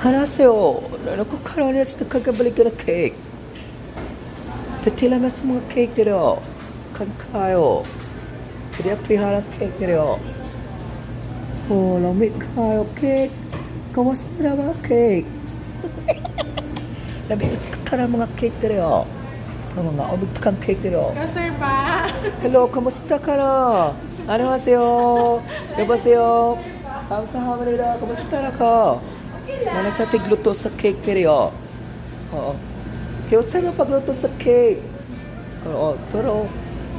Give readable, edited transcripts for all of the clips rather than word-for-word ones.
안녕하세요. 나는 코카로니에서 kagabalik cake. Petilamas mga cake dito. Kan kayo. Kaya priharan cake dito. Oh, lamig kayo cake. Kawas mo na mga cake. Lamig ka na mga cake dito. Mga umig kang cake dito. Sir ba? Hello, kamusta ka na? 안녕하세요. 여보세요. 감사합니다. kamusta na ka? Mana sa tigluto sa cake dito. Oo. Kaya saan pagluto sa cake? Oo, turo.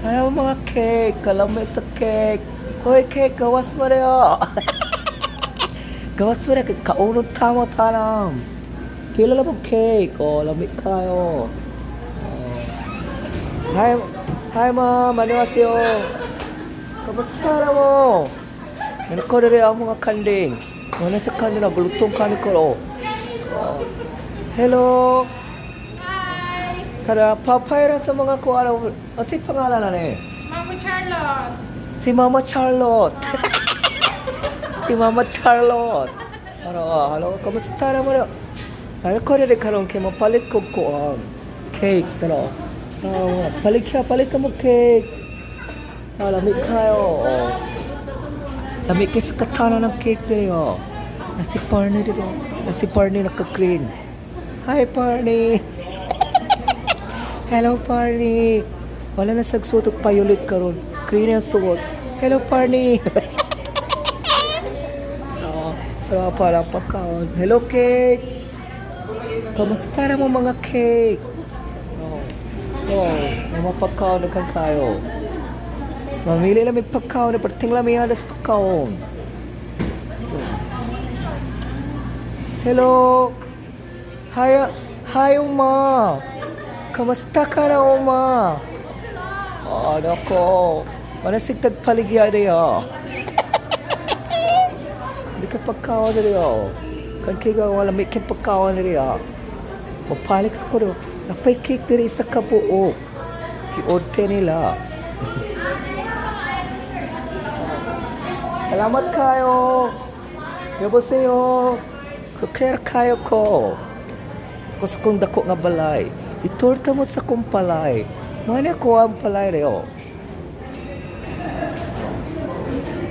Ano mga cake? Kalamay sa cake. Hoy, cake, gawas mo rin. Gawas mo rin. Kaunod tamo tanam. Kilala mo cake. Oh, lamig kayo. Hi, ma'am. 안녕하세요. Kamusta na mo? Ano rin ang mga kanding? Mana sa kanding na bulutong kanin ko. Hello. Kaya papayra sa mga kuwala. Si pangalan na eh? Mama Charlotte. Si Mama Charlotte. Si Mama Charlotte. Hello, kamusta na mo na? Ano ko rin karon kaya mapalit ko ang cake. Palit mo cake. Lamig kayo. Lamig kasi katana ng cake nyo. Nasi Parney dito. Nasi Parney naka-green. Hi, Parney. Hello, Parney. Wala na sagsutok violet karon. Green ang suot. Hello, Parney. Pero parang pagkaon. Hello, cake. Kamusta na mo mga cake? Mga pagkaon na kang kayo. Mamili lang may pagkaon na parting lamihan sa pagkaon. Hello. Hi, Uma. Kamusta ka na, Uma? Ano ko? Manasig tagpaligya niya. Hindi ka pagkawan niya. Kan kaya wala may kang pagkawan niya. Mapalik ako rin. Napay cake nila sa kabuo. Kiorte nila. Salamat kayo. Yoboseo. Kukera kayo ko. Gusto kong dako nga balay. Itorta mo sa kong palay. Mana ko ang palay reo.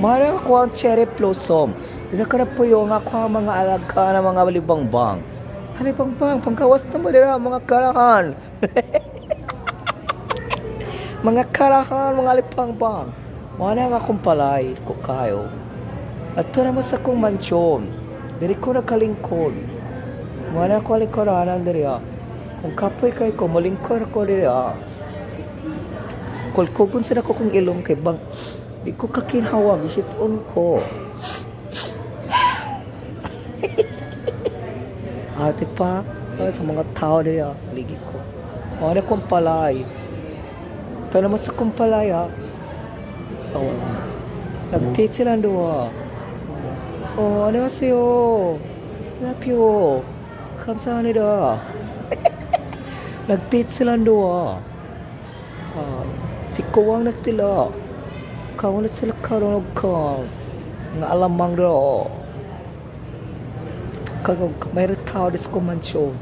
Mana ko ang cherry blossom. Inakarap po yung ako ang mga alaga na mga libangbang. Halibangbang, pangkawas na mo nila mga karahan. Mga karahan, mga libangbang. Mana nga kong palay ko kayo. At ito naman sa kong mansyon. Diri ko nakalingkod. Mana ko alikoranan diri ah. Kung kapoy kay ko, malingkod ako diri ah. Kulkugon sila ko kung ilong kay bang. Di ko kakinhawag, isipon ko. Ate pa, sa mga tao diri ah. Ligi ko. Mana kong palay. Ito naman sa kong palay ah. Nag-date silang dua. 안녕하세요. Love you. 감사합니다. Nag-date silang dua. Tikawang na sila. Kawang na sila karoon ka. Nga alamang do. Mayroon tao dito ko mansyon.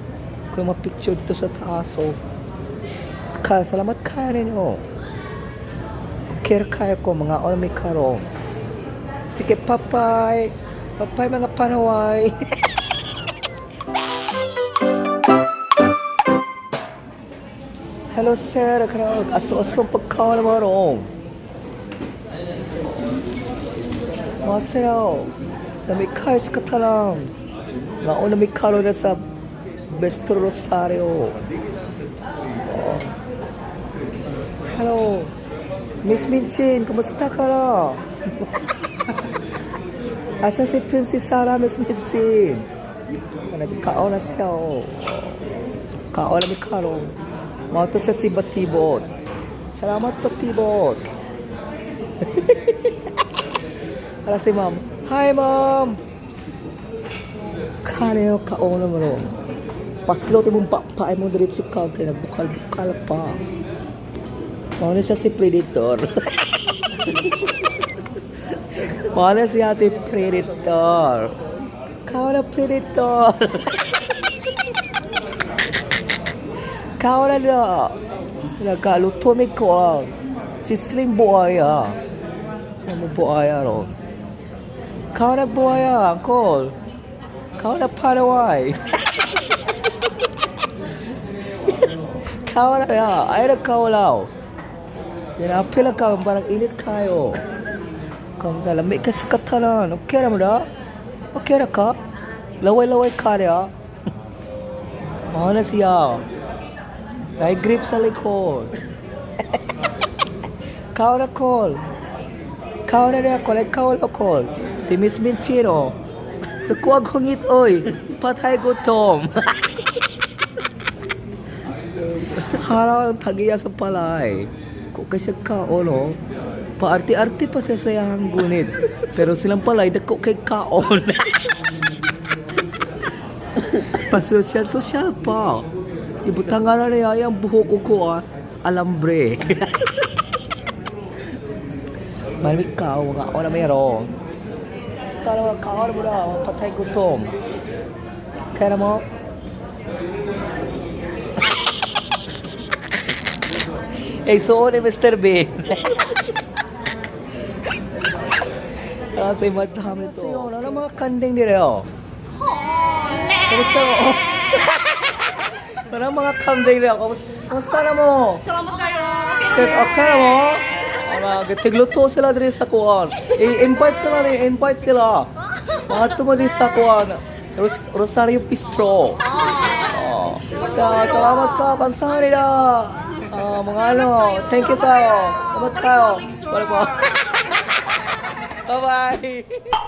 Kung ma-picture dito sa taaso. Salamat kayo ninyo. Kaya kaya ko mga may karoon. Sige, papay. Papay mga panaway. Hello sir, aso-asong pagkawan naman ron. Masaya, namikayos ka talang. Nauna may kalo na sa Bistro Rosario. Hello, Miss Minchin, kumusta ka na? Asa si Princess Sarah, Miss Minchin? Nagkaon na siya, kaon na may kalo. Mato siya si Batibot. Salamat, Batibot. Para si ma'am. Hi, ma'am. Kaya kaon na mo ron. Paslo, mong papaay mong dirit si counter. Nagbukal-bukal pa. Mauna siya si Predator. Mauna siya si Predator. Kaola predator. Kaola na. Nagkaluto mi ko ang sisling buaya. Sa mo buaya ron. Kaola buaya, uncle. Kaola Paraguay. Kaola ya, ay na kaolaw. Yan apela ka parang init kayo. Kamsahamnida ka sa katanan. Okay na mo na? Okay na ka? Laway-laway ka niya. Ano siya? May grip sa likod. Kao na call. Kao na niya call. Ay kao na call. Si Miss Minchino. Nakuwag hungit oy. Patay gutom. Harang tagiya sa palay. Kung kasi kao no. Paarti-arti pa sa sayahang gunit. Pero silang palay dako kay kaon. Pasosyal-sosyal pa. Ibutangan na niya yung buhok ko alambre. Malamig ka, mga ako na mayroon. Basta naman kaon mo na, patay gutom. Kaya na mo? Eh, suon ni Mr. Bean. Kasi madami ito. Ano mga kanding nila? Kamusta mo? Ano mga kanding nila? Kamusta na mo? Salamat kayo. Okay na mo? Tigluto sila dito sa kuwan. I-invite sila. Mga tumo dito sa kuwan. Rosario Bistro. Salamat ka, Kamsahamnida. Mga ano, thank you kayo. Salamat kayo. Bye-bye.